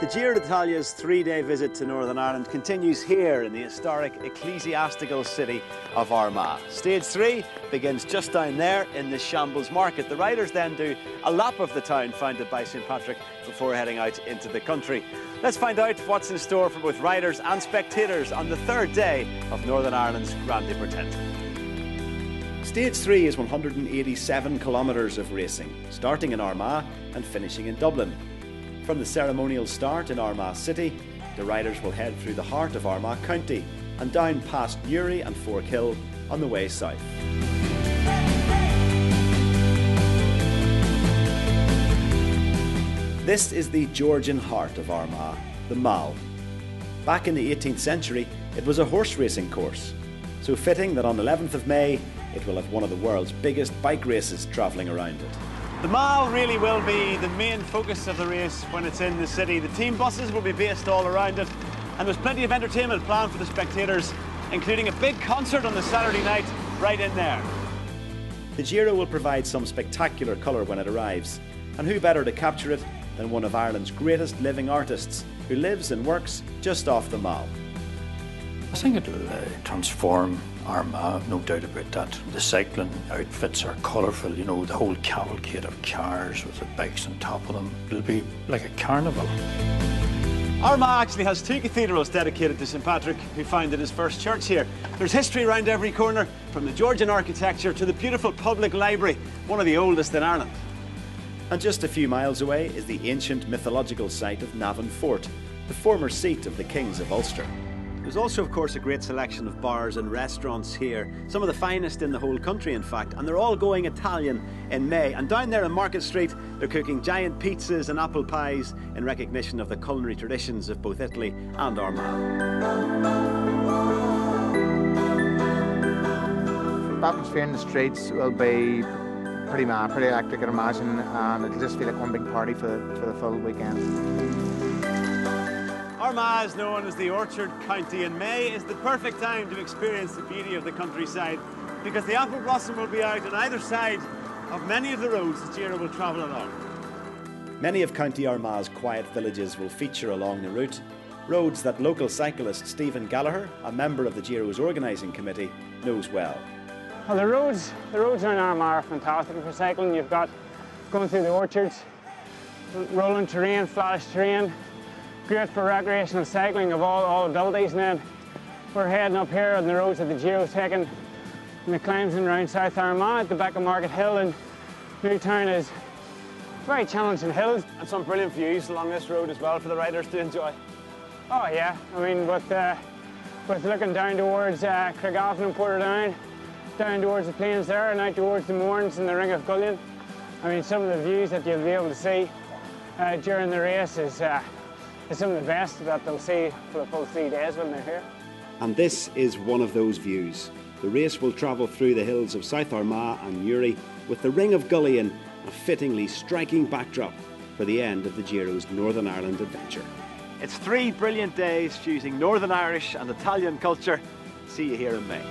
The Giro d'Italia's three-day visit to Northern Ireland continues here in the historic ecclesiastical city of Armagh. Stage 3 begins just down there in the Shambles Market. The riders then do a lap of the town founded by St Patrick before heading out into the country. Let's find out what's in store for both riders and spectators on the third day of Northern Ireland's Grande Portento. Stage 3 is 187 kilometres of racing, starting in Armagh and finishing in Dublin. From the ceremonial start in Armagh City, the riders will head through the heart of Armagh County and down past Newry and Forkhill on the way south. This is the Georgian heart of Armagh, the Mall. Back in the 18th century, it was a horse racing course, so fitting that on 11th of May, it will have one of the world's biggest bike races travelling around it. The Mall really will be the main focus of the race when it's in the city. The team buses will be based all around it, and there's plenty of entertainment planned for the spectators, including a big concert on the Saturday night right in there. The Giro will provide some spectacular colour when it arrives, and who better to capture it than one of Ireland's greatest living artists, who lives and works just off the Mall. I think it'll transform Armagh, no doubt about that. The cycling outfits are colourful, you know, the whole cavalcade of cars with the bikes on top of them. It'll be like a carnival. Armagh actually has two cathedrals dedicated to St Patrick, who founded his first church here. There's history around every corner, from the Georgian architecture to the beautiful public library, one of the oldest in Ireland. And just a few miles away is the ancient mythological site of Navan Fort, the former seat of the kings of Ulster. There's also, of course, a great selection of bars and restaurants here, some of the finest in the whole country, in fact, and they're all going Italian in May. And down there in Market Street, they're cooking giant pizzas and apple pies in recognition of the culinary traditions of both Italy and Armagh. The atmosphere in the streets will be pretty mad, pretty electric, I'd imagine, and it'll just feel like one big party for the full weekend. Armagh is known as the Orchard County, and May is the perfect time to experience the beauty of the countryside, because the apple blossom will be out on either side of many of the roads the Giro will travel along. Many of County Armagh's quiet villages will feature along the route, roads that local cyclist Stephen Gallagher, a member of the Giro's organising committee, knows well. Well, the roads around Armagh are fantastic for cycling. You've got going through the orchards, rolling terrain, flattish terrain, great for recreational cycling of all abilities. And then we're heading up here on the roads that the Giro's taking, and the climbs in around South Armagh at the back of Market Hill, and Newtown is very challenging hills. And some brilliant views along this road as well for the riders to enjoy. Oh yeah, I mean with looking down towards Craigavon and Portadown, down towards the plains there and out towards the Mournes and the Ring of Gullion. I mean, some of the views that you'll be able to see during the race is some of the best that they'll see for the full 3 days when they're here. And this is one of those views. The race will travel through the hills of South Armagh and Newry, with the Ring of Gullion a fittingly striking backdrop for the end of the Giro's Northern Ireland adventure. It's 3 brilliant days fusing Northern Irish and Italian culture. See you here in May.